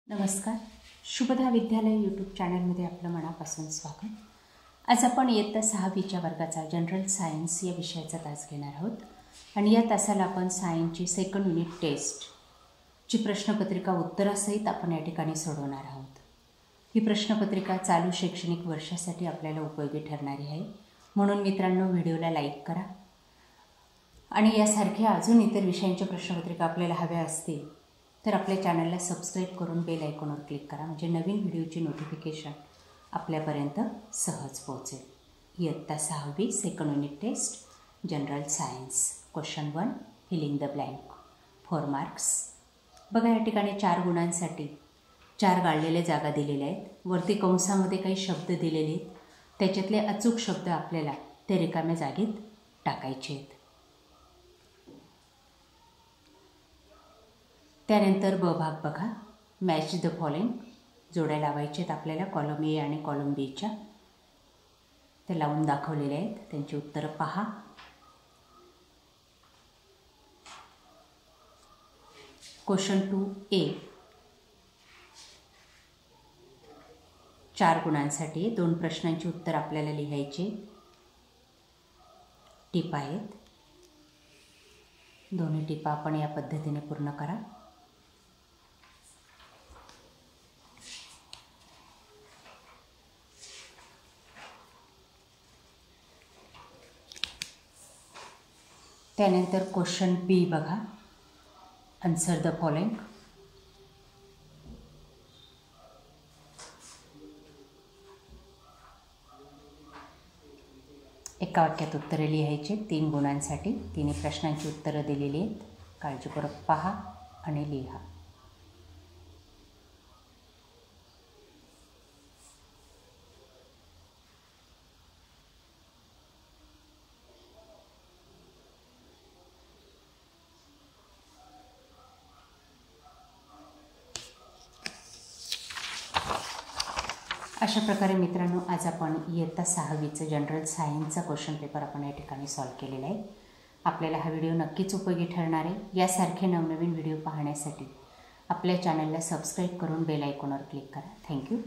नमस्कार, शुभदा विद्यालय यूट्यूब चॅनलमध्ये आपलं मनापासून स्वागत। आज आपण इयत्ता 6वीच्या वर्गाचा जनरल सायन्स या विषयाचा तास घेणार आहोत आणि या तासाला आपण सायन्सची सेकंड युनिट टेस्टची प्रश्नपत्रिका उत्तरासहित आपण या ठिकाणी सोडवणार आहोत। ही प्रश्नपत्रिका चालू शैक्षणिक वर्षासाठी आपल्याला उपयोगी ठरणारी आहे, म्हणून मित्रांनो व्हिडिओला लाईक करा आणि यासारख्या अजून इतर विषयांच्या प्रश्नपत्रिका आपल्याला हव्या असतील तर आपल्या चॅनलला सबस्क्राईब करून बेल आयकॉनवर क्लिक करा, म्हणजे नवीन व्हिडिओची नोटिफिकेशन आपल्यापर्यंत सहज पोहोचेल। इयत्ता 6वी second unit test general science question 1 filling the blank 4 marks. बघा या ठिकाणी 4 गुणांसाठी 4 गाळलेल्या जागा दिलेल्या आहेत, वरती कंसामध्ये काही शब्द दिलेले आहेत, त्याच्यातले अचूक शब्द आपल्याला त्या रिकाम्या जागेत टाकायचे आहेत। त्यानंतर ब भाग बघा, मॅच द फॉलोइंग, जोड्या लावायचे आहेत आपल्याला कॉलम ए आणि कॉलम बीच्या, ते लावून दाखवलेले आहेत, त्यांची उत्तरं पहा। क्वेश्चन 2A 4 गुणांसाठी 2 प्रश्नांची उत्तर आपल्याला लिहायचे, टिपा आहेत, दोन्ही टिपा आपण या पद्धतीने पूर्ण करा। त्यानंतर क्वेश्चन बी बघा, आन्सर द फॉलोइंग, एका वाक्यात उत्तरे लिहायचे 3 गुणांसाठी, 3 प्रश्नांची उत्तरं दिलेली आहेत, काळजीपूर्वक पहा आणि लिहा। अशा प्रकारे मित्रांनो आज आपण इयत्ता 6वीचं जनरल सायन्सचा क्वेश्चन पेपर आपण या ठिकाणी सॉल्व केलेला आहे। आपल्याला हा व्हिडिओ नक्कीच उपयोगी ठरणार आहे। यासारखे नवनवीन व्हिडिओ पाहण्यासाठी आपल्या चॅनलला सबस्क्राईब करून बेल आयकॉनवर क्लिक करा। थँक्यू।